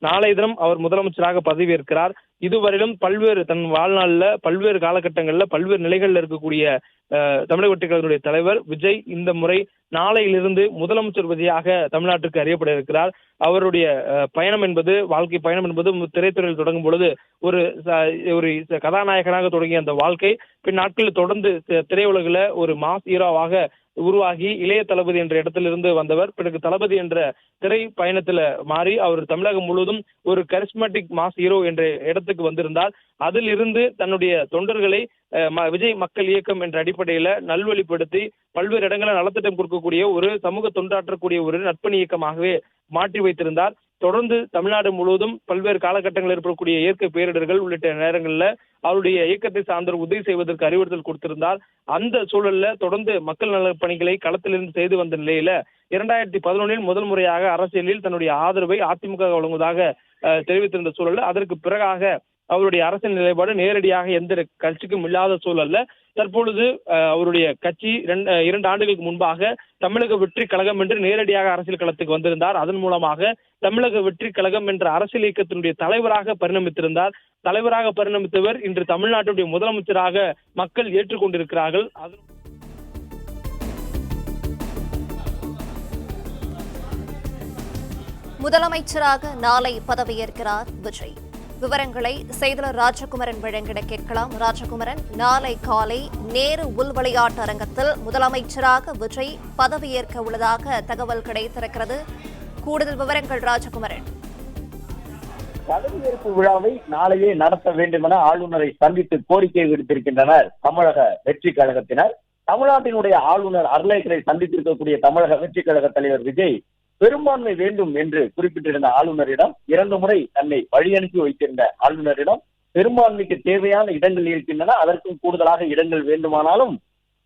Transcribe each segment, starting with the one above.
நாளைய தினம் அவர் முதலமைச்சராக பதவியேற்கிறார். இதுவரையிலும் பல்வேறு தன் வாழ்நாளில் பல்வேறு காலகட்டங்களில் பல்வேறு நிலைகளில் இருக்கக்கூடிய தமிழக வெற்றிக் கழகத்தினுடைய தலைவர் விஜய் இந்த முறை நாளையிலிருந்து முதலமைச்சர் விஜயாக தமிழ்நாட்டுக்கு அறியப்பட இருக்கிறார். அவருடைய பயணம் என்பது வாழ்க்கை பயணம் என்பது திரைத்துறையில் தொடங்கும் பொழுது ஒரு கதாநாயகனாக தொடங்கிய அந்த வாழ்க்கை பின் நாட்களில் தொடர்ந்து திரையுலகில் ஒரு மாஸ் ஹீரோவாக உருவாகி இளைய தளபதி என்ற இடத்திலிருந்து வந்தவர். பிறகு தளபதி என்ற திரை பயணத்துல மாறி அவர் தமிழகம் முழுவதும் ஒரு கரிஸ்மேட்டிக் மாஸ் ஹீரோ என்ற இடத்துக்கு வந்திருந்தார். அதில் இருந்து தன்னுடைய தொண்டர்களை விஜய் மக்கள் இயக்கம் என்ற அடிப்படையில நல்வழிப்படுத்தி பல்வேறு இடங்களில் நலத்திட்டம் கொடுக்கக்கூடிய ஒரு சமூக தொண்டாற்றக்கூடிய ஒரு நட்பணி இயக்கமாகவே மாற்றி வைத்திருந்தார். தொடர்ந்து தமிழ்நாடு முழுவதும் பல்வேறு காலகட்டங்களில் ஏற்படக்கூடிய இயற்கை பேரிடர்கள் உள்ளிட்ட நேரங்களில் அவருடைய இயக்கத்தை சார்ந்த உதவி செய்வதற்கு அறிவுறுத்தல் கொடுத்திருந்தார். அந்த சூழல்ல தொடர்ந்து மக்கள் நல பணிகளை களத்திலிருந்து செய்து வந்த நிலையில 2011 முதல் முறையாக அரசியலில் தன்னுடைய ஆதரவை அதிமுக வழங்குவதாக தெரிவித்திருந்த சூழல்ல அதற்கு பிறகாக அவருடைய அரசியல் நிலைப்பாடு நேரடியாக எந்த கட்சிக்கும் இல்லாத சூழல்ல தற்பொழுது அவருடைய கட்சி 2 ஆண்டுகளுக்கு முன்பாக தமிழக வெற்றி கழகம் என்று நேரடியாக அரசியல் களத்துக்கு வந்திருந்தார். அதன் மூலமாக தமிழக வெற்றி கழகம் என்ற அரசியல் இயக்கத்தினுடைய தலைவராக பரிணமித்திருந்தார். தலைவராக பரிணமித்தவர் இன்று தமிழ்நாட்டுடைய முதலமைச்சராக மக்கள் ஏற்றுக்கொண்டிருக்கிறார்கள். முதலமைச்சராக நாளை பதவியேற்கிறார் விஜய். விவரங்களை செய்தியாளர் ராஜகுமரன் வழங்கிட கேட்கலாம். ராஜகுமரன், நாளை காலை நேரு உள் விளையாட்டு அரங்கத்தில் முதலமைச்சராக விஜய் பதவியேற்க உள்ளதாக தகவல் கிடைத்திருக்கிறது. கூடுதல் விவரங்கள் ராஜகுமரன். பதவியேற்பு விழாவை நாளையே நடத்த வேண்டும் என ஆளுநரை சந்தித்து கோரிக்கை விடுத்திருக்கின்றனர் தமிழக வெற்றி கழகத்தினர். தமிழ்நாட்டினுடைய ஆளுநர் அர்லேக்கரை சந்தித்திருக்கக்கூடிய தமிழக வெற்றி கழக தலைவர் விஜய் பெரும்பான்மை வேண்டும் என்று குறிப்பிட்டிருந்த ஆளுநரிடம் 2 முறை தன்னை வழி அனுப்பி வைத்திருந்த ஆளுநரிடம் பெரும்பான்மைக்கு தேவையான இடங்கள் இருக்கின்றன, அதற்கும் கூடுதலாக இடங்கள் வேண்டுமானாலும்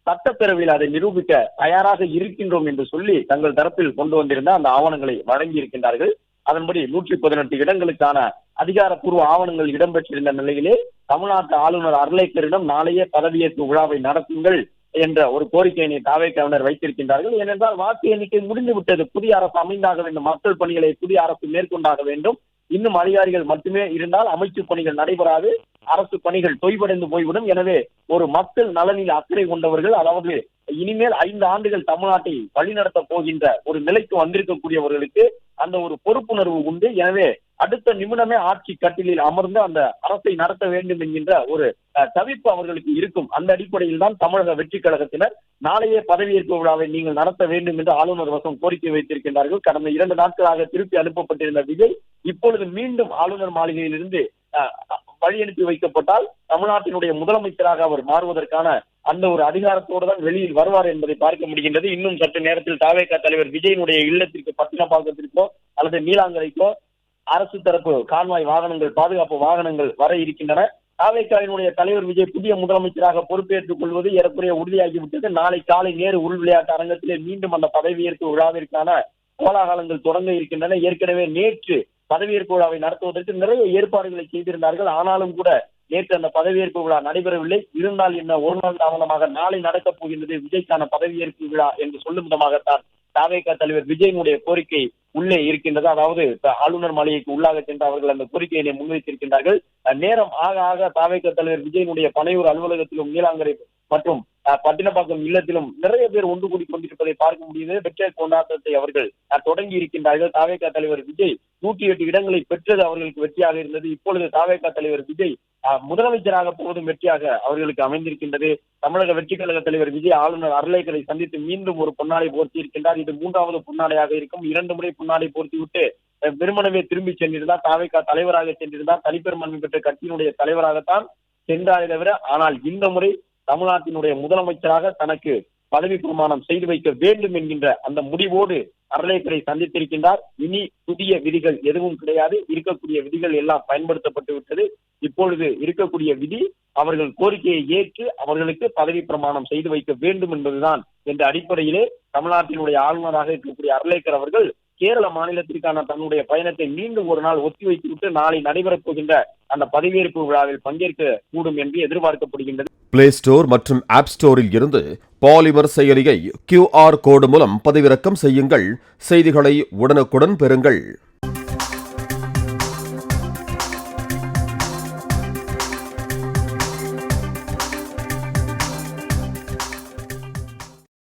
சட்டப்பேரவையில் அதை நிரூபிக்க தயாராக இருக்கின்றோம் என்று சொல்லி தங்கள் தரப்பில் கொண்டு வந்திருந்த அந்த ஆவணங்களை வழங்கி இருக்கின்றார்கள். அதன்படி 118 இடங்களுக்கான அதிகாரப்பூர்வ ஆவணங்கள் இடம்பெற்றிருந்த நிலையிலே தமிழ்நாட்டு ஆளுநர் அர்லேக்கரிடம் நாளையே பதவியேற்பு விழாவை நடத்துங்கள் என்ற ஒரு கோரிக்கையினை தாவேக்காவினர் வைத்திருக்கின்றார்கள். ஏனென்றால் வாக்கு எண்ணிக்கை முடிந்து விட்டது. புதிய அரசு அமைந்தாக வேண்டும், மக்கள் பணிகளை புதிய அரசு மேற்கொண்டாக வேண்டும். இன்னும் அதிகாரிகள் மட்டுமே இருந்தால் அமைச்சு பணிகள் நடைபெறாது, அரசு பணிகள் தொய்வடைந்து போய்விடும். எனவே ஒரு மக்கள் நலனில் அக்கறை கொண்டவர்கள், அதாவது இனிமேல் 5 ஆண்டுகள் தமிழ்நாட்டை வழிநடத்த போகின்ற ஒரு நிலைக்கு வந்திருக்கக்கூடியவர்களுக்கு அந்த ஒரு பொறுப்புணர்வு உண்டு. எனவே அடுத்த நிமிடமே ஆட்சி கட்டிலில் அமர்ந்து அந்த அரசை நடத்த வேண்டும் என்கின்ற ஒரு தவிப்பு அவர்களுக்கு இருக்கும். அந்த அடிப்படையில் தான் தமிழக வெற்றி கழகத்தினர் நாளையே பதவியேற்பு விழாவை நீங்கள் நடத்த வேண்டும் என்று ஆளுநர் வசம் கோரிக்கை வைத்திருக்கின்றார்கள். கடந்த 2 நாட்களாக திருப்பி அனுப்பப்பட்டிருந்த விஜய் இப்பொழுது மீண்டும் ஆளுநர் மாளிகையிலிருந்து வழி அனுப்பி வைக்கப்பட்டால் தமிழ்நாட்டினுடைய முதலமைச்சராக அவர் மாறுவதற்கான அந்த ஒரு அதிகாரத்தோடு தான் வெளியில் வருவார் என்பதை பார்க்க முடிகின்றது. இன்னும் சற்று நேரத்தில் தாவேகா தலைவர் விஜயனுடைய இல்லத்திற்கு பட்டினப்பாக்கத்திற்கோ அல்லது நீலாங்கரைக்கோ அரசு தரப்பு கான்வாய் வாகனங்கள், பாதுகாப்பு வாகனங்கள் வர இருக்கின்றன. தாவேகாவினுடைய தலைவர் விஜய் புதிய முதலமைச்சராக பொறுப்பேற்றுக் கொள்வது ஏறக்குறைய உறுதியாகிவிட்டது. நாளை காலை நேரு உள் விளையாட்டு அரங்கத்திலே மீண்டும் அந்த பதவியேற்பு விழாவிற்கான கோலாகலங்கள் தொடங்க இருக்கின்றன. ஏற்கனவே நேற்று பதவியேற்பு விழாவை நடத்துவதற்கு நிறைய ஏற்பாடுகளை செய்திருந்தார்கள். ஆனாலும் கூட நேற்று அந்த பதவியேற்பு விழா நடைபெறவில்லை. இருந்தால் என்ன, ஒரு நாள் தாமதமாக நாளை நடக்கப் போகின்றது விஜய்க்கான பதவியேற்பு விழா என்று சொல்லும் விதமாகத்தான் தாவேகா தலைவர் விஜயனுடைய கோரிக்கை உள்ளே இருக்கின்றது. அதாவது ஆளுநர் மாளிகைக்கு உள்ளாக சென்று அவர்கள் அந்த கோரிக்கையினை முன்வைத்திருக்கின்றார்கள். நேரம் ஆக ஆக தாவேகா தலைவர் விஜயனுடைய பனையூர் அலுவலகத்திலும் நீலாங்கரை மற்றும் பட்டினப்பாக்கம் இல்லத்திலும் நிறைய பேர் ஒன்று கூடி கொண்டிருப்பதை பார்க்க முடியுது. வெற்றி கொண்டாட்டத்தை அவர்கள் தொடங்கி இருக்கின்றார்கள். தாவேகா தலைவர் விஜய் 108 இடங்களை பெற்றது அவர்களுக்கு வெற்றியாக இருந்தது. இப்பொழுது தாவேகா தலைவர் விஜய் முதலமைச்சராக போவதும் வெற்றியாக அவர்களுக்கு அமைந்திருக்கின்றது. தமிழக வெற்றி கழக தலைவர் விஜய் ஆளுநர் அர்லேக்கரை சந்தித்து மீண்டும் ஒரு பொன்னாடை போர்த்தி இருக்கின்றார். இது 3வது பொன்னாடையாக இருக்கும். 2 முறை பொன்னாடை போர்த்தி விட்டு வெறுமனவே திரும்பி சென்றிருந்தார். தாவேகா தலைவராக சென்றிருந்தார். தனிப்பெரும்பான்மை பெற்ற கட்சியினுடைய தலைவராகத்தான் சென்றாரே தவிர, ஆனால் இந்த முறை தமிழ்நாட்டினுடைய முதலமைச்சராக தனக்கு பதவி பிரமாணம் செய்து வைக்க வேண்டும் என்கின்ற அந்த முடிவோடு அர்லேக்கரை சந்தித்திருக்கின்றார். இனி புதிய விதிகள் எதுவும் கிடையாது. இருக்கக்கூடிய விதிகள் எல்லாம் பயன்படுத்தப்பட்டு விட்டது. இப்பொழுது இருக்கக்கூடிய விதி அவர்கள் கோரிக்கையை ஏற்று அவர்களுக்கு பதவி பிரமாணம் செய்து வைக்க வேண்டும் என்பதுதான் என்ற அடிப்படையிலே தமிழ்நாட்டினுடைய ஆளுநராக இருக்கக்கூடிய அர்லேக்கர் அவர்கள் கேரள மாநிலத்திற்கான தன்னுடைய பயணத்தை மீண்டும் ஒரு நாள் ஒத்தி வைத்துவிட்டு நாளை நடைபெறப் போகின்ற அந்த பதவியேற்பு விழாவில் பங்கேற்க கூடும் என்று எதிர்பார்க்கப்படுகின்றது. பிளே ஸ்டோர் மற்றும் ஆப் ஸ்டோரில் இருந்து பாலிமர் செயலியை QR கோடு மூலம் பதிவிறக்கம் செய்யுங்கள். செய்திகளை உடனுக்குடன் பெறுங்கள்.